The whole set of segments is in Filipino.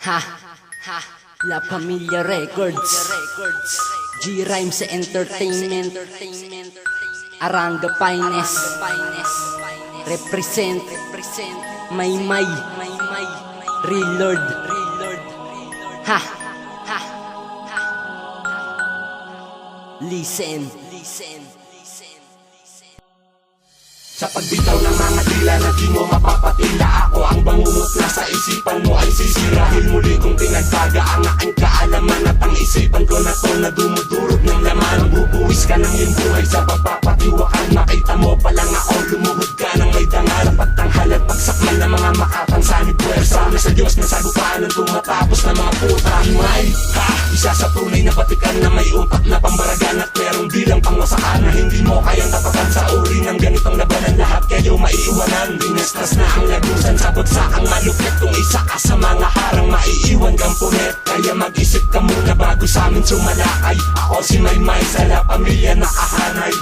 Ha, ha, La Familia Records, G-Rhymes Entertainment, Aranga Finest, represent, Maymay, Real Lord, ha, ha, listen. Sa pagbitaw ng mga dila na di mo mapapatila, ako ang bangungot na sa isipan mo ay sisirahin muli kong pinagtaga ang aking kaalaman at ang isipan ko na to na dumudurog ng laman. Bubuwis ka ng iyong buhay sa pagpapatiwakan, makita mo palang ako lumuhod ka ng may dangal. Pagtanghal at pagsakmal ng mga makapansanib puwersa na sa Diyos na sagupahan ng tumatapos na mga puta. May isa sa tunay na batikan na may utak na pambaragan at merong bilang pangwasakan na hindi mo kayang tapakan sa uri ng ganitong labanan. Lahat kayo maiiwanan, dinestas na ang lagusan sa bagsakang malupit. Kung isa ka sa mga harang, maiiwan kang punit. Kaya mag-isip ka muna bago sa amin sumalakay. Ako si Maymay sa La Familia nakahanay.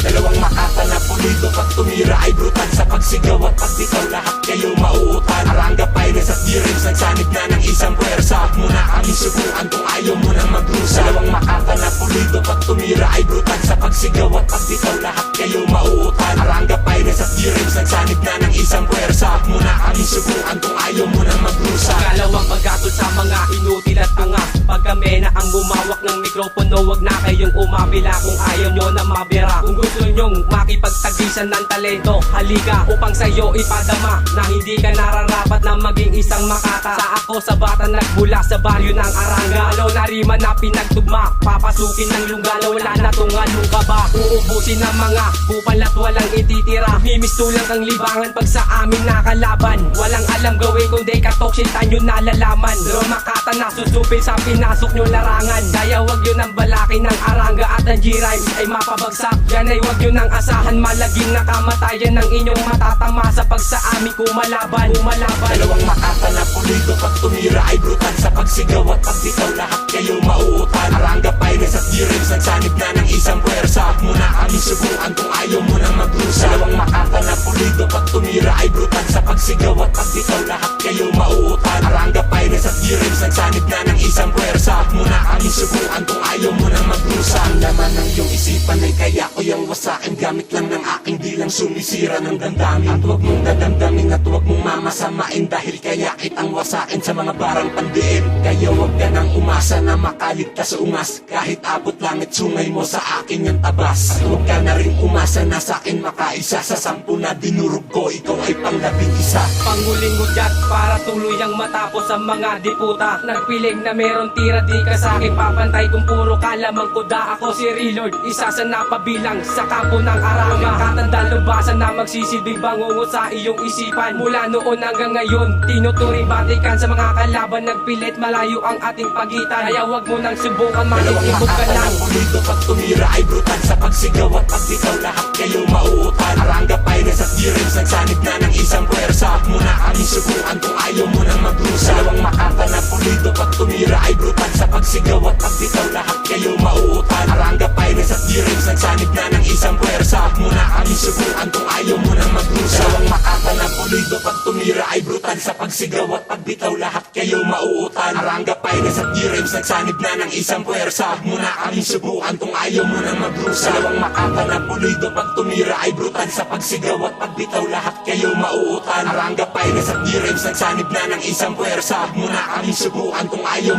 Dalawang makata na pulido, pag tumira ay brutal sa pagsigaw at pagbitaw, lahat kayo mauutan. Aranga Finest at G-Rhymes nagsanib na ng isang puwersa. Huwag mo na kami subukan kung ayaw mo nang magrusa. Dalawang makata na pulido, pag tumira ay brutal sa pagsigaw at pagbitaw, lahat kayo mauutan. Aranga Finest at G-Rhymes nagsanib na ng isang puwersa. Huwag mo na kami subukan kung ayaw mo nang magrusa. Kalawang paggatol sa mga inutil at tanga. Pag kami na ang bumawak ng mikropono, wag na kayong umabila kung ayaw nyo na mabira. Kung gusto nyong makipagtagisan ng talento, halika upang sa'yo ipadama na hindi ka nararapat na maging isang makata. Sa ako sa bata nagbula sa baryo ng Aranga, alaw na rima na pinagtugma, papasukin ng lunggala, wala na tungalong ka ba? Uubusin ng mga kupal at walang ititira. Mimistulang kang libangan pag sa amin nakalaban. Walang alam gawin kundi katoksintan nyo nalalaman. Pero makata na susupil sa pinasok nyo larangan. Kaya wag yun ang balaki ng Aranga at ang G-Rhymes ay mapabagsak. Yan ay wag yun ang asahan, malaging nakamatayan ng inyong matatama sa pag sa amin kumalaban. Dalawang makata na pulido, pag tumira ay brutal sa pagsigaw at pagbitaw, lahat kayo mauutan. Aranga Finest at G-Rhymes nagsanib na ng isang puwersa. Huwag mo na kami subukan kung ayaw mo nang magrusa. Dalawang makata na pulido, pag tumira ay brutal sa pagsigaw at pagbitaw, lahat kayo mauutan. Aranga Finest at G-Rhymes nagsanib na ng isang puwersa. Huwag mo na kami subukan kung ayaw mo nang magrusa. Ang laman ng iyong isipan ay kaya ko yung wasakin, gamit lang ng aking dilang sumisira ng damdamin. At huwag mong dadamdamin at huwag mong mamasamain, dahil kaya kitang wasakin sa mga barang pandiin. Kaya huwag ka nang umasa na makaligtas sa ungas, kahit abot langit sungay mo sa akin yung tabas. At huwag ka na rin umasa na sa akin makaisa sa 10 na dinurog ko, ikaw ay pang-11. Panghuling hudyat para tuluyang matapos ang mga diputa. Nagpiling na meron tira, di ka sa akin papantay kung puro kalamang kuda. Ako si Real Lord, isa sa napabilang sa kampo ng Aranga. Katandang lubasan na magsisilbing bangungot sa iyong isipan. Mula noon hanggang ngayon, tinuturing batikan sa mga kalaban. Nagpilit malayo ang ating pagitan. Kaya wag mo nang subukan, makikibog ka lang. Pulido, pag tumira ay brutal sa pagsigaw at pagbitaw, lahat kayo mauutan. Aranga Finest at G-Rhymes nagsanib na ng isang puwersa. Huwag mo na kami subukan kung ayaw mo nang magrusa. Dalawang makata na pulido, pag tumira ay brutal sa pagsigaw at pagbitaw, lahat kayo mauutan. Aranga Finest at G-Rhymes nagsanib na ng isang puwersa. Huwag mo na kami subukan kung ayaw mo nang magrusa. Dalawang makata na pulido, pag tumira ay brutal sa pagsigaw at pagbitaw, lahat kayo mauutan. Aranga Finest at G-Rhymes nagsanib na ng isang puwersa. Huwag mo na kami subukan kung ayaw mo nang magrusa. Dalawang makata na pulido, pag tumira ay brutal sa pagsigaw at pagbitaw, lahat kayo mauutan. Aranga Finest at G-Rhymes nagsanib na ng isang puwersa. Huwag mo na kami subukan kung ayaw